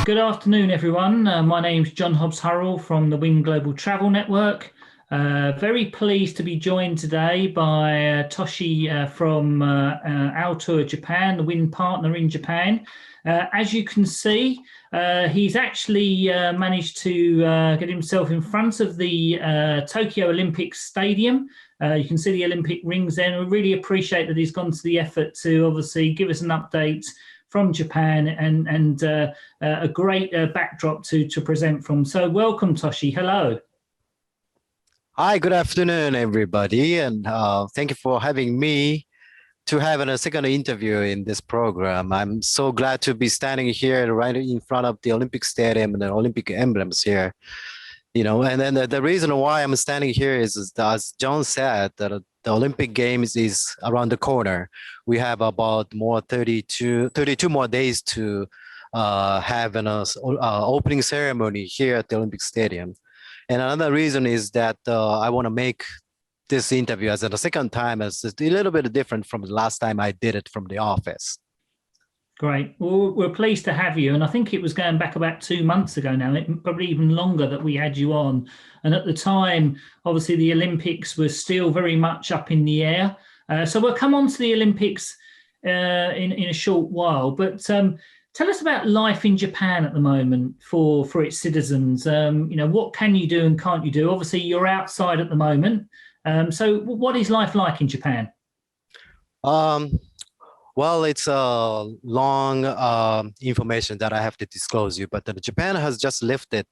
Good afternoon, everyone. My name's John Hobbs-Hurrell from the Wing Global Travel Network. Very pleased to be joined today by Toshi from Altour Japan, the Wing partner in Japan. As you can see, he's actually managed to get himself in front of the Tokyo Olympic Stadium. You can see the Olympic rings there, and we really appreciate that he's gone to the effort to obviously give us an update from Japan and a great backdrop to present from. So welcome, Toshi. Hello. Hi, good afternoon, everybody. And thank you for having me to have a second interview in this program. I'm so glad to be standing here right in front of the Olympic Stadium and the Olympic emblems here. And then the reason why I'm standing here is as John said, that the Olympic Games is around the corner. We have about 32 more days to have an opening ceremony here at the Olympic Stadium. And another reason is that I want to make this interview as the second time as a little bit different from the last time I did it from the office. Great. Well, we're pleased to have you. And I think it was going back about 2 months ago now, probably even longer, that we had you on. And at the time, obviously, the Olympics was still very much up in the air. So we'll come on to the Olympics in a short while. But tell us about life in Japan at the moment for its citizens. What can you do and can't you do? Obviously, you're outside at the moment. So what is life like in Japan? Well, it's a long information that I have to disclose you, but Japan has just lifted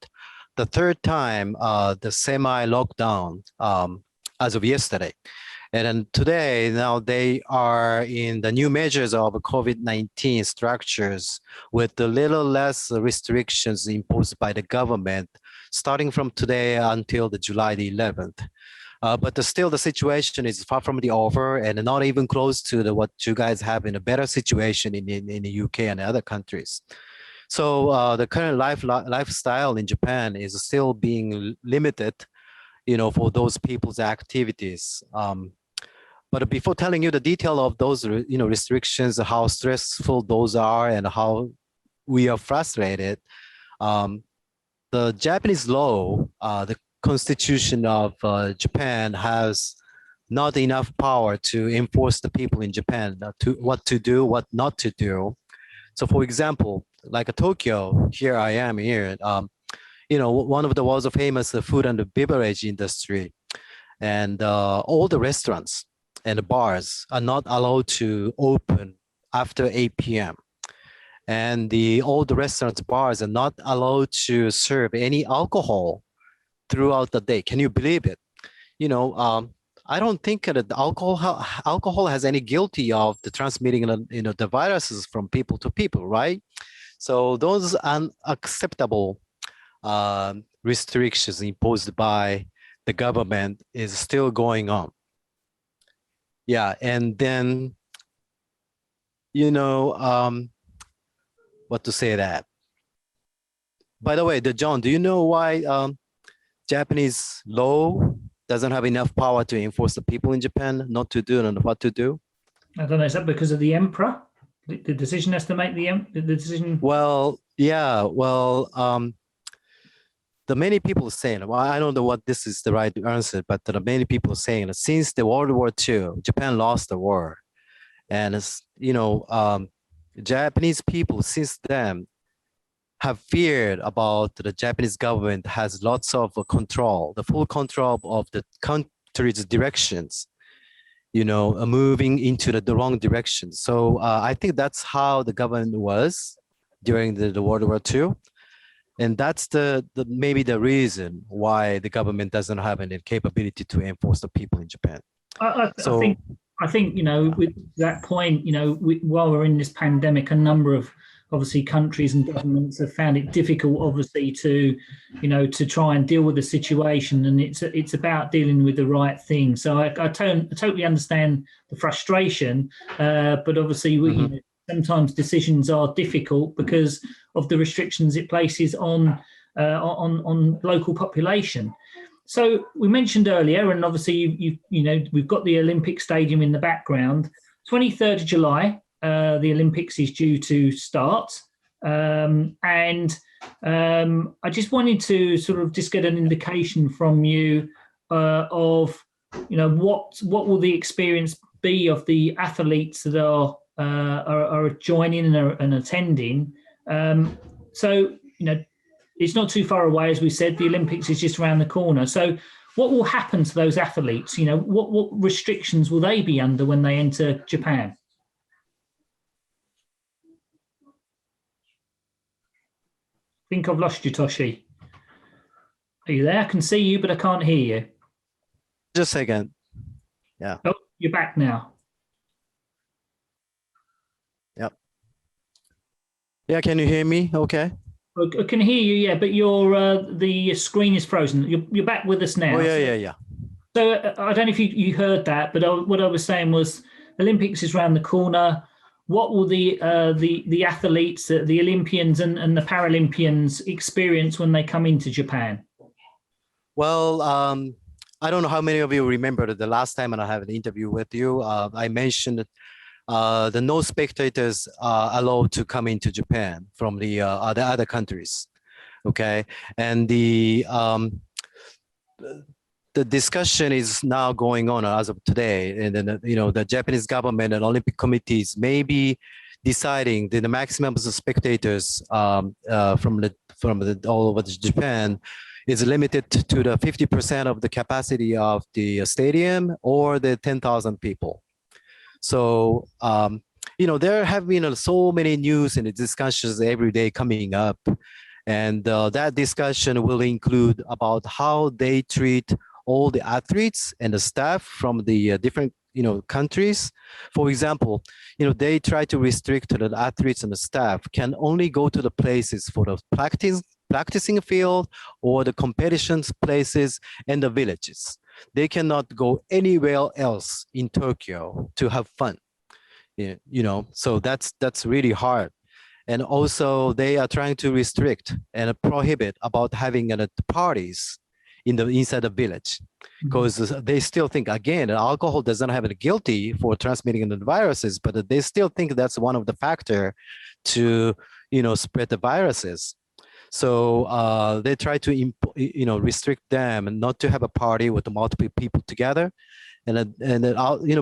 the third time the semi-lockdown as of yesterday. And then today, now they are in the new measures of COVID-19 structures with a little less restrictions imposed by the government, starting from today until the July the 11th. But still, the situation is far from the over and not even close to what you guys have in a better situation in the UK and other countries. So the current lifestyle in Japan is still being limited, for those people's activities. But before telling you the detail of those, restrictions, how stressful those are, and how we are frustrated, the Japanese law, the Constitution of Japan has not enough power to enforce the people in Japan what to do, what not to do. So, for example, like Tokyo, here I am here. One of the world's famous food and beverage industry, and all the restaurants and bars are not allowed to open after 8 p.m. And all the restaurants, bars are not allowed to serve any alcohol throughout the day. Can you believe it? I don't think that alcohol has any guilty of the transmitting, the viruses from people to people, right? So those unacceptable restrictions imposed by the government is still going on. Yeah, and then, what to say that? By the way, John, do you know why Japanese law doesn't have enough power to enforce the people in Japan not to do and what to do? I don't know. Is that because of the emperor? The decision has to make the decision. Well, yeah. Well, the many people saying, well, I don't know what this is the right answer, but the many people saying that since the World War II, Japan lost the war, and Japanese people since then have feared about the Japanese government has lots of control, the full control of the country's directions, moving into the wrong direction. So I think that's how the government was during the World War II. And that's maybe the reason why the government doesn't have any capability to enforce the people in Japan. I think, with that point, while we're in this pandemic, a number of obviously countries and governments have found it difficult, obviously, to try and deal with the situation, and it's about dealing with the right thing. So I totally understand the frustration, but obviously sometimes decisions are difficult because of the restrictions it places on local population. So we mentioned earlier, and obviously we've got the Olympic Stadium in the background. 23rd of July, the Olympics is due to start, and I just wanted to sort of just get an indication from you of, what will the experience be of the athletes that are joining and attending. So, it's not too far away, as we said. The Olympics is just around the corner. So, what will happen to those athletes? What restrictions will they be under when they enter Japan? I think I've lost you, Toshi. Are you there? I can see you, but I can't hear you. Just a second. Yeah. Oh, you're back now. Yep. Yeah, can you hear me? Okay. I can hear you, yeah, but the screen is frozen. You're back with us now. Oh, yeah. So I don't know if you heard that, but what I was saying was Olympics is around the corner. What will the athletes, the Olympians and the Paralympians experience when they come into Japan? Well, I don't know how many of you remember the last time when I had an interview with you. I mentioned the no spectators are allowed to come into Japan from the other countries. Okay, and the discussion is now going on as of today, and then the Japanese government and Olympic committees may be deciding the maximum of spectators from all over Japan is limited to the 50% of the capacity of the stadium or the 10,000 people. So there have been so many news and discussions every day coming up, and that discussion will include about how they treat all the athletes and the staff from the different countries. For example, they try to restrict the athletes and the staff can only go to the places for the practicing field or the competitions places and the villages. They cannot go anywhere else in Tokyo to have fun. So that's really hard. And also they are trying to restrict and prohibit about having parties inside the village, because they still think, again, alcohol doesn't have it guilty for transmitting the viruses, but they still think that's one of the factor to spread the viruses. So they try to restrict them and not to have a party with multiple people together, and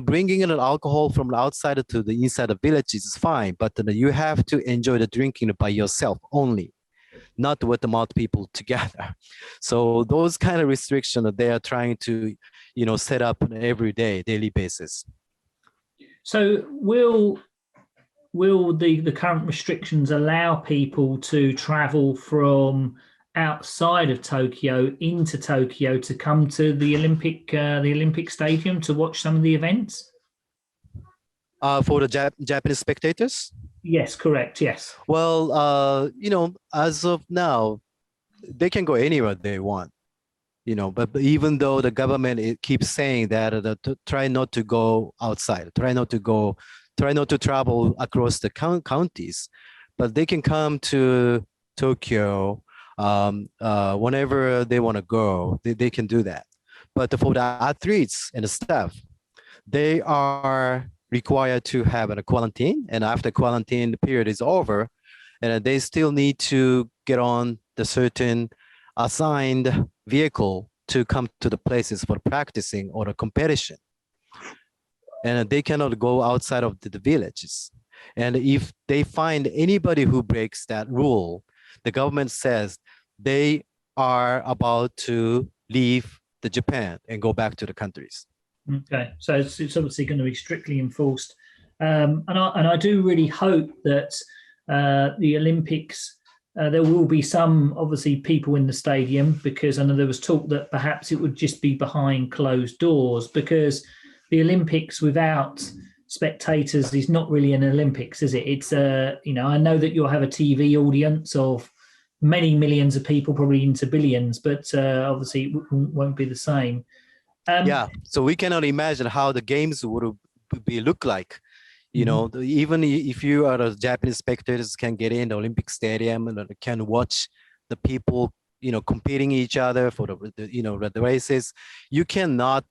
bringing in alcohol from outside to the inside of villages is fine, but you have to enjoy the drinking by yourself only, not with the multiple people together. So those kind of restrictions they are trying to set up on an everyday daily basis. So will the current restrictions allow people to travel from outside of Tokyo into Tokyo to come to the Olympic Stadium to watch some of the events? For the Japanese spectators? Yes, correct. Yes. Well, as of now, they can go anywhere they want. But even though the government keeps saying that try not to go outside, try not to travel across the counties, but they can come to Tokyo whenever they want to go. They can do that. But for the athletes and the staff, they are required to have a quarantine, and after quarantine period is over, and they still need to get on the certain assigned vehicle to come to the places for practicing or a competition. And they cannot go outside of the villages. And if they find anybody who breaks that rule, the government says they are about to leave the Japan and go back to the countries. Okay, so it's obviously going to be strictly enforced. And I do really hope that the Olympics, there will be some, obviously, people in the stadium, because I know there was talk that perhaps it would just be behind closed doors, because the Olympics without spectators is not really an Olympics, is it? It's, I know that you'll have a TV audience of many millions of people, probably into billions, but obviously it won't be the same. Yeah, so we cannot imagine how the games would look like. Even if you are a Japanese spectators can get in the Olympic Stadium and can watch the people, competing each other for the races, you cannot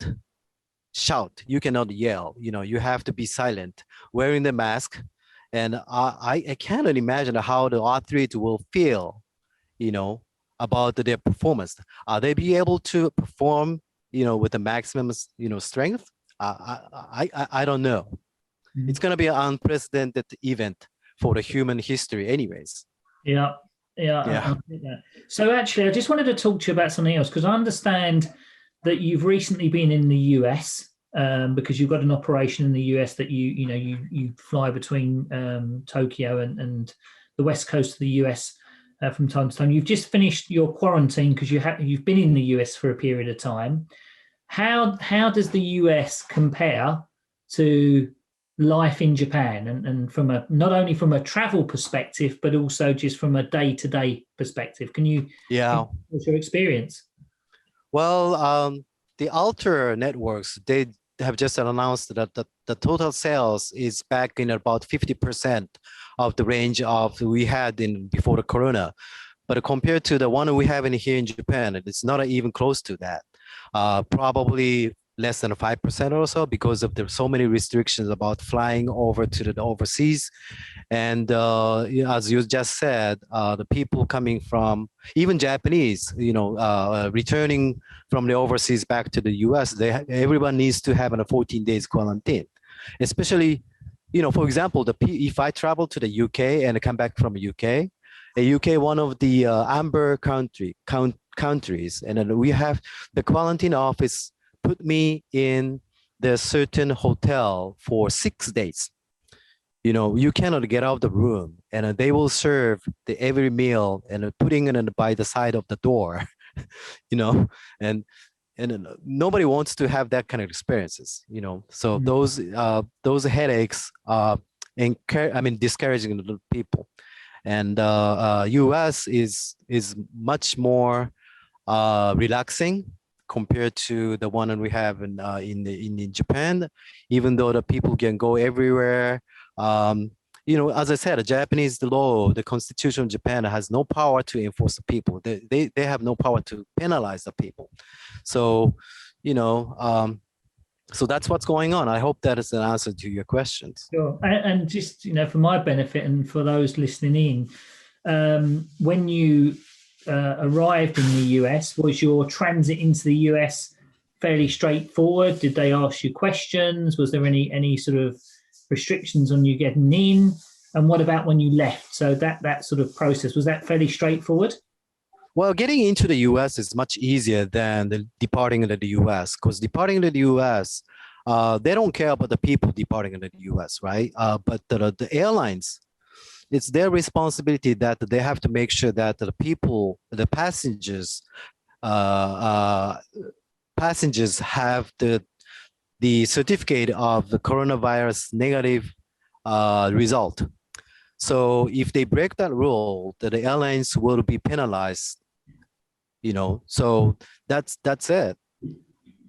shout, you cannot yell, you have to be silent, wearing the mask. And I cannot imagine how the athlete will feel, about their performance. Are they be able to perform, with the maximum, strength? I don't know. Mhm. It's going to be an unprecedented event for the human history anyways. Yeah, Yeah. I think that. So actually, I just wanted to talk to you about something else because I understand that you've recently been in the US because you've got an operation in the US that you fly between Tokyo and the west coast of the US from time to time. You've just finished your quarantine because you've been in the US for a period of time. How does the US compare to life in Japan and from not only from a travel perspective but also just from a day-to-day perspective? Can you Yeah. what's your experience? Well, the Alter networks, they have just announced that the total sales is back in about 50% of the range of we had in before the corona. But compared to the one we have in here in Japan, it's not even close to that. Probably less than 5% or so because of there's so many restrictions about flying over to the overseas. And as you just said, the people coming from even Japanese, returning from the overseas back to the US, everyone needs to have a 14 days quarantine, especially, for example, if I travel to the UK and come back from UK, UK, one of the amber countries, and then we have the quarantine office put me in the certain hotel for 6 days. You cannot get out of the room, and they will serve the every meal and putting it by the side of the door, and nobody wants to have that kind of experiences, So those headaches discouraging the people. And US is much more relaxing compared to the one that we have in Japan, even though the people can go everywhere. As I said, the Japanese law, the constitution of Japan has no power to enforce the people. They have no power to penalize the people. So, so that's what's going on. I hope that is an answer to your questions. Sure. And just for my benefit and for those listening in, when you arrived in the US, was your transit into the US fairly straightforward? Did they ask you questions? Was there any sort of restrictions on you getting in? And what about when you left? So that sort of process, was that fairly straightforward? Well, getting into the US is much easier than departing into the US, because departing into the US, they don't care about the people departing into the US, right? But the airlines, it's their responsibility that they have to make sure that the passengers have the certificate of the coronavirus negative result. So if they break that rule, the airlines will be penalized. So that's it.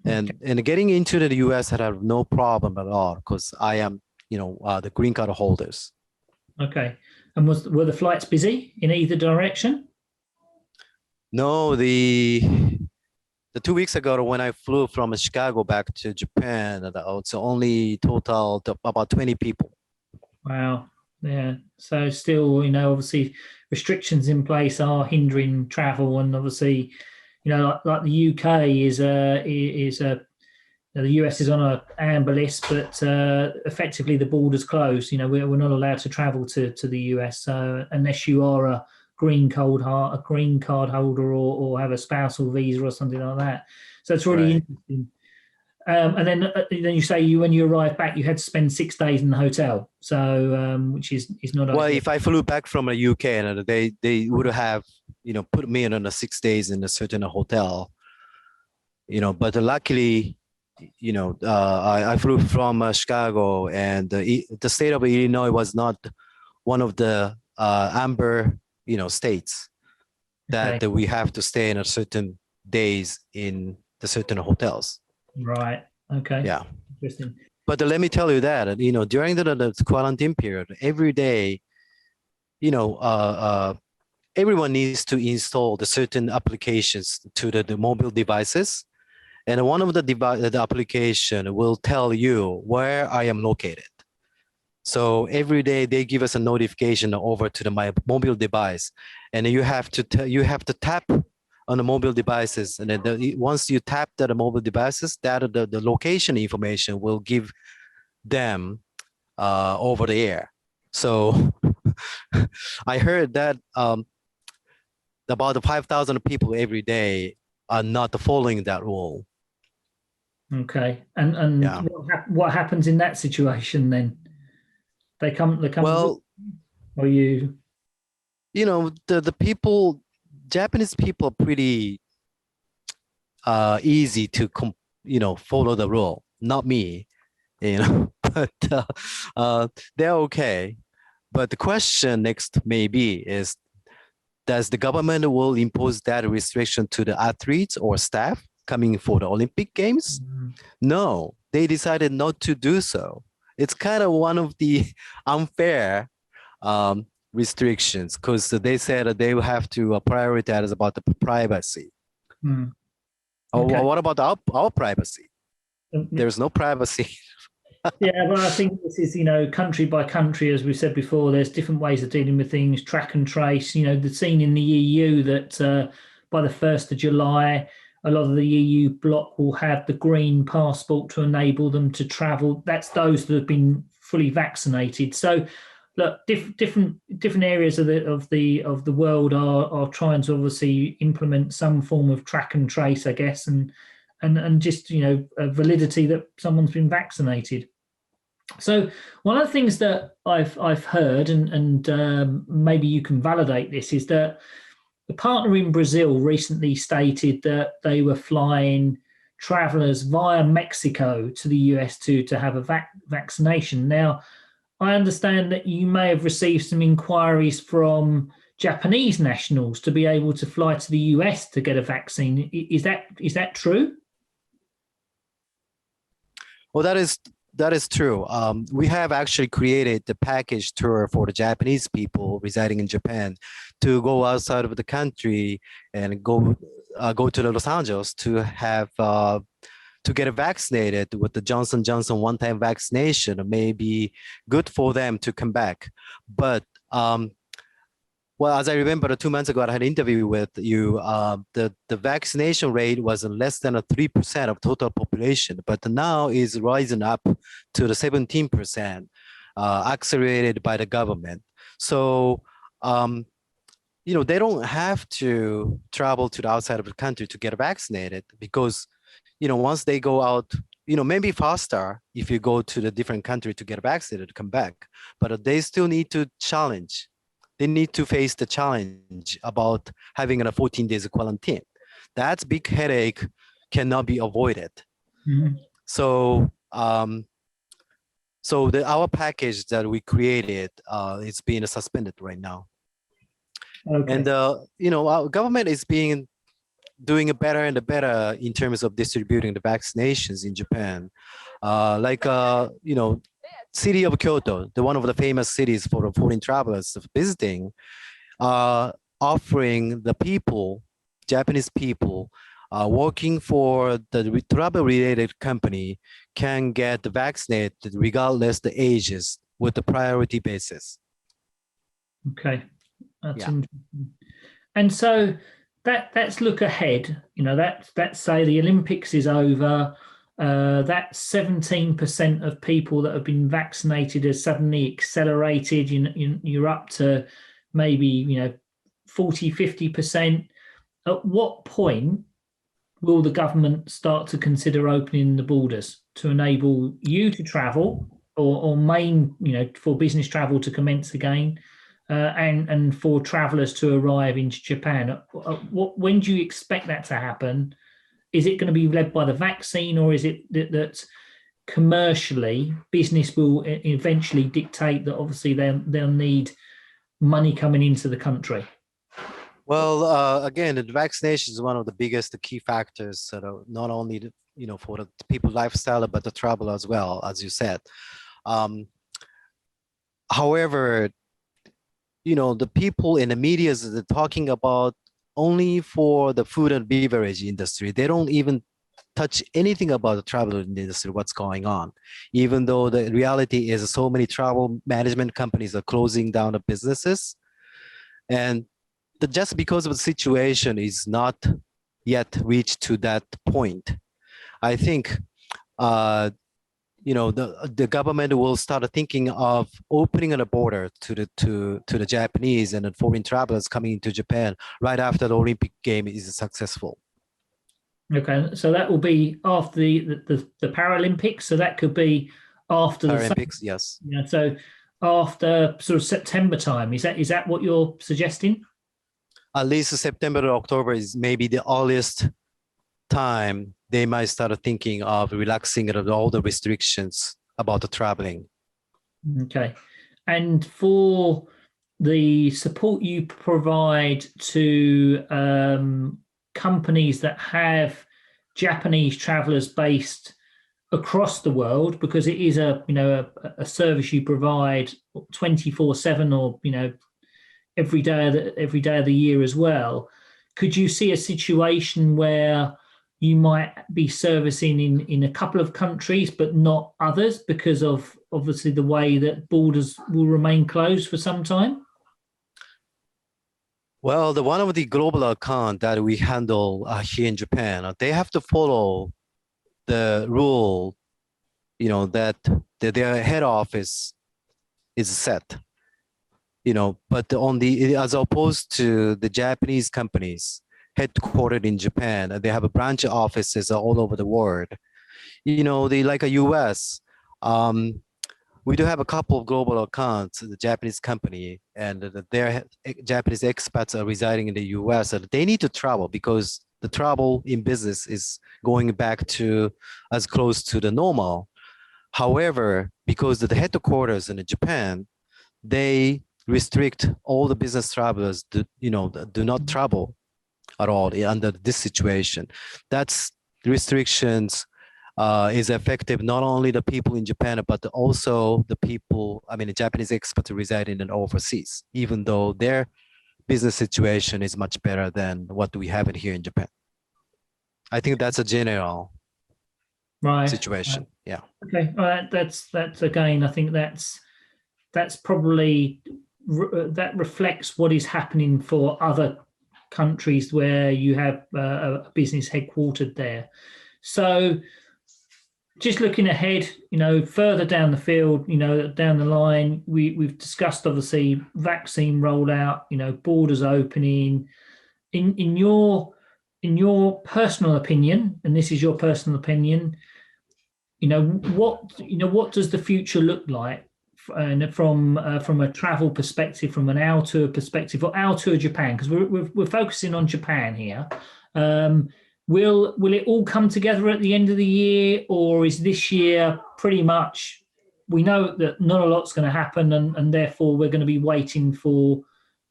And getting into the US, I have no problem at all because I am, the green card holders. Okay. And were the flights busy in either direction? No, the 2 weeks ago when I flew from Chicago back to Japan, it's only total about 20 people. Wow. Yeah. So still, obviously restrictions in place are hindering travel, and obviously, like the UK is the US is on an amber list, but effectively the border's closed. We're not allowed to travel to the US unless you are a green card holder or have a spousal visa or something like that. So it's really interesting. And then you say when you arrived back, you had to spend 6 days in the hotel. So which is not. Well, ideal. if I flew back from the UK, and they would have put me in a 6 days in a certain hotel. But luckily, I flew from Chicago, and the state of Illinois was not one of the amber, states that we have to stay in a certain days in the certain hotels. Right. Okay. Yeah. Interesting. But let me tell you that, during the quarantine period, every day, everyone needs to install the certain applications to the mobile devices. And one of the application will tell you where I am located. So every day they give us a notification over to my mobile device, and you have to tap on the mobile devices, and then once you tap the mobile devices, that the location information will give them over the air. So I heard that about 5,000 people every day are not following that rule. Okay. And Yeah. what happens in that situation then? They come. Well, or you? the people, Japanese people are pretty easy to follow the rule. Not me, but they're okay. But the question next maybe is, does the government will impose that restriction to the athletes or staff coming for the Olympic Games? No, they decided not to do so. It's kind of one of the unfair restrictions, because they said that they will have to prioritize about the privacy. Okay. What about our privacy? There's no privacy. Yeah, well, I think this is, country by country, as we said before, there's different ways of dealing with things, track and trace. The scene in the EU that by the 1st of July, a lot of the EU bloc will have the green passport to enable them to travel. That's those that have been fully vaccinated. So, look, different areas of the world are trying to obviously implement some form of track and trace, I guess, and just a validity that someone's been vaccinated. So one of the things that I've heard, and maybe you can validate this, is that the partner in Brazil recently stated that they were flying travelers via Mexico to the US to have a vaccination. Now, I understand that you may have received some inquiries from Japanese nationals to be able to fly to the US to get a vaccine. Is that true? Well, that is true. We have actually created the package tour for the Japanese people residing in Japan to go outside of the country and go to Los Angeles to have to get vaccinated with the Johnson & Johnson one-time vaccination. It may be good for them to come back. But well, as I remember, 2 months ago, I had an interview with you. The vaccination rate was less than 3% of total population, but now is rising up to the 17%, accelerated by the government. So, they don't have to travel to the outside of the country to get vaccinated, because, once they go out, maybe faster if you go to the different country to get vaccinated to come back, but they still need to challenge. They need to face the challenge about having a 14 days quarantine. That's big headache, cannot be avoided. Mm-hmm. So, our package that we created is being suspended right now. Okay. And our government is doing better and better in terms of distributing the vaccinations in Japan. City of Kyoto, one of the famous cities for foreign travelers visiting, offering the people, Japanese people, working for the travel-related company can get vaccinated regardless the ages with the priority basis. Okay, that's interesting. And so let's look ahead. Let's say the Olympics is over. That 17% of people that have been vaccinated has suddenly accelerated. You're up to maybe 40, 50%. At what point will the government start to consider opening the borders to enable you to travel, or for business travel to commence again, and for travelers to arrive into Japan? When do you expect that to happen? Is it going to be led by the vaccine, or is it that commercially business will eventually dictate that obviously they'll need money coming into the country? Well, again, the vaccination is one of the biggest key factors, not only for the people lifestyle, but the travel as well, as you said. However, the people in the media are talking about only for the food and beverage industry. They don't even touch anything about the travel industry, what's going on, even though the reality is so many travel management companies are closing down the businesses. And just because of the situation is not yet reached to that point, I think the government will start thinking of opening the border to the Japanese and the foreign travelers coming into Japan right after the Olympic game is successful. Okay, so that will be after the Paralympics. So that could be after Paralympics, yes. Yeah, so after sort of September time. Is that what you're suggesting? At least September or October is maybe the earliest time they might start thinking of relaxing all the restrictions about the traveling. Okay. And for the support you provide to companies that have Japanese travelers based across the world, because it is a service you provide 24/7 or every day of the year as well. Could you see a situation where you might be servicing in a couple of countries but not others because of obviously the way that borders will remain closed for some time? Well, one of the global account that we handle here in Japan, they have to follow the rule, that their head office is set, but as opposed to the Japanese companies headquartered in Japan, they have branch offices all over the world. They like a US. We do have a couple of global accounts, the Japanese company, and their Japanese expats are residing in the US. And they need to travel because the travel in business is going back to as close to the normal. However, because the headquarters in Japan, they restrict all the business travelers do not travel at all under this situation. That's restrictions is effective not only the people in Japan, but also the Japanese expats residing in overseas, even though their business situation is much better than what we have here in Japan. I think that's a general situation. Right. Yeah. Okay. Well, that's again, I think that's probably that reflects what is happening for other countries where you have a business headquartered there. So just looking ahead, further down the field, down the line, we've discussed obviously vaccine rollout, borders opening. In your personal opinion, and this is your personal opinion, what does the future look like from a travel perspective, from an Altour perspective, or Altour Japan? Because we're focusing on Japan here. Will it all come together at the end of the year, or is this year pretty much, we know that not a lot's going to happen, and therefore we're going to be waiting for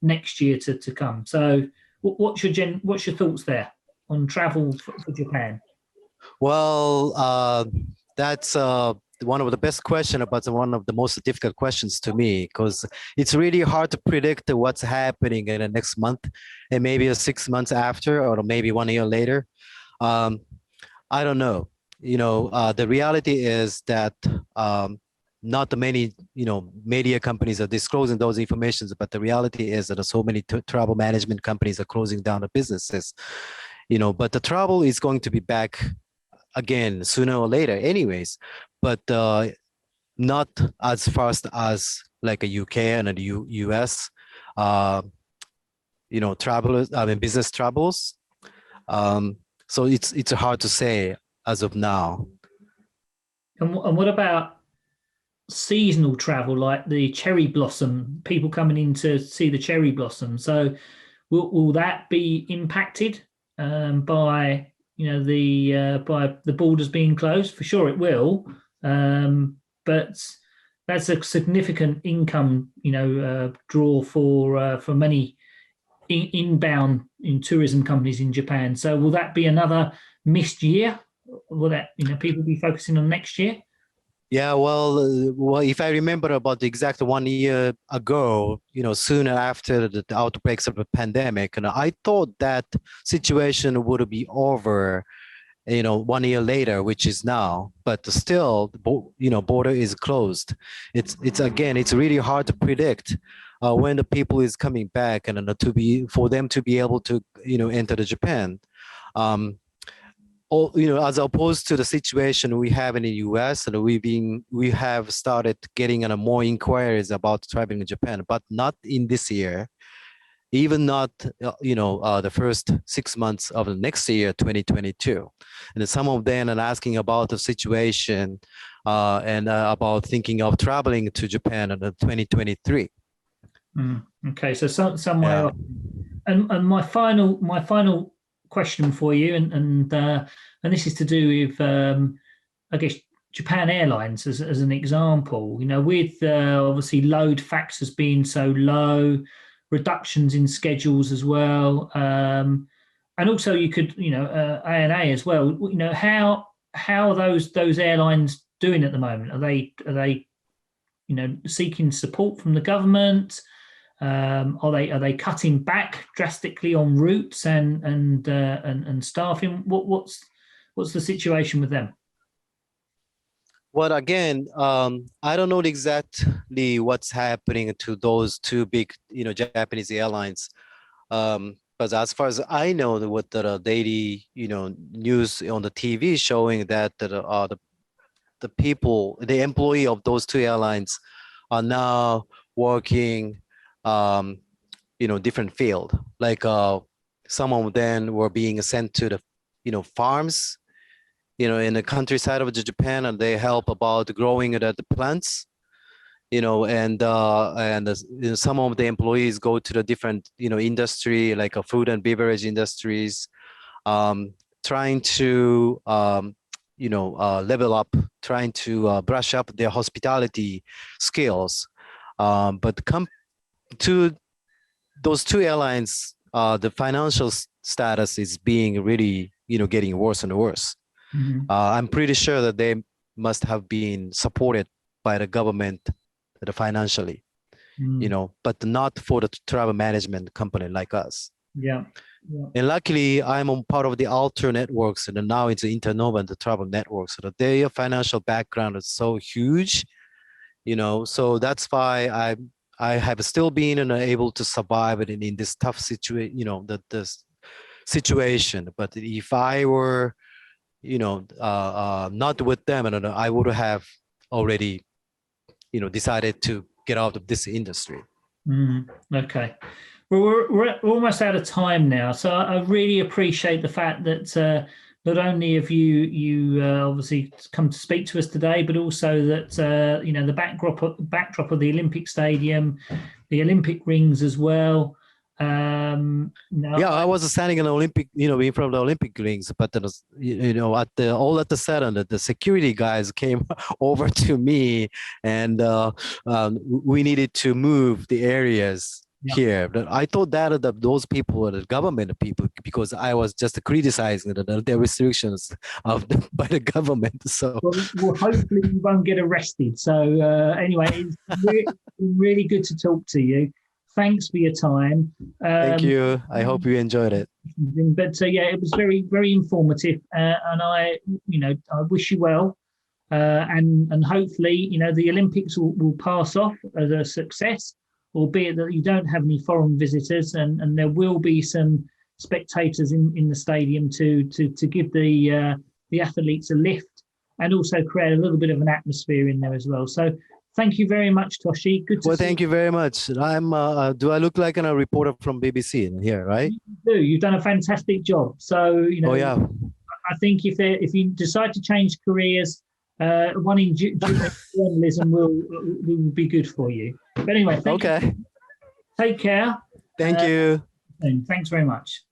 next year to come? So what's your thoughts there on travel for Japan? Well, that's one of the best questions, but one of the most difficult questions to me, because it's really hard to predict what's happening in the next month and maybe 6 months after, or maybe 1 year later. I don't know. The reality is that not many, media companies are disclosing those informations, but the reality is that so many travel management companies are closing down the businesses, but the travel is going to be back again sooner or later anyways, but not as fast as like a UK and a US, travelers, business travels. So it's hard to say as of now. And what about seasonal travel, like the cherry blossom, people coming in to see the cherry blossom? So will that be impacted by the borders being closed? For sure it will, but that's a significant income draw for many inbound in tourism companies in Japan. So will that be another missed year? Will that people be focusing on next year? Yeah, well, if I remember about the exact 1 year ago, soon after the outbreaks of a pandemic, and I thought that situation would be over 1 year later, which is now, but still, border is closed. It's really hard to predict when the people is coming back and for them to be able to, enter the Japan. As opposed to the situation we have in the US, and we have started getting more inquiries about traveling to Japan, but not in this year. Even not, the first 6 months of the next year, 2022. And some of them are asking about the situation and about thinking of traveling to Japan in 2023. Okay, so some way off. And my final question for you, and this is to do with, I guess, Japan Airlines as an example. With obviously load factors being so low, reductions in schedules as well, and also you could, ANA as well. How are those airlines doing at the moment? Are they seeking support from the government? Are they cutting back drastically on routes and staffing? What's the situation with them? Well, again, I don't know exactly what's happening to those two big, Japanese airlines. But as far as I know, what the daily, news on the TV showing that the people, the employee of those two airlines are now working, different field. Like some of them were being sent to the, farms, in the countryside of Japan, and they help about growing the plants, and some of the employees go to the different, industry, like food and beverage industries, trying to, level up, trying to brush up their hospitality skills. But come to those two airlines, the financial status is being really, getting worse and worse. I'm pretty sure that they must have been supported by the government financially, but not for the travel management company like us. Yeah. And luckily, I'm on part of the Alter networks, and now it's Internova and the travel network. So that their financial background is so huge, so that's why I have still been able to survive it in this tough situation, this situation. But if I were, not with them, and I would have already, decided to get out of this industry. Okay. Well, we're almost out of time now, so I really appreciate the fact that not only have you obviously come to speak to us today, but also that the backdrop of the Olympic Stadium, the Olympic rings as well. I was standing in the Olympic, in front of the Olympic rings, but all at the sudden, the security guys came over to me, and we needed to move the areas here. But I thought that those people were the government people, because I was just criticizing the restrictions by the government. So well, hopefully you won't get arrested. So anyway, it's really good to talk to you. Thanks for your time. Thank you. I hope you enjoyed it. But it was very, very informative, and I wish you well, and hopefully, the Olympics will pass off as a success, albeit that you don't have any foreign visitors, and there will be some spectators in the stadium to give the athletes a lift, and also create a little bit of an atmosphere in there as well. So. Thank you very much, Toshi. Good to see you. Thank you very much. I'm. Do I look like a reporter from BBC in here, right? You do. You've done a fantastic job. So Oh yeah. I think if you decide to change careers, one in journalism will be good for you. But anyway, thank you. Take care. Thank you. And thanks very much.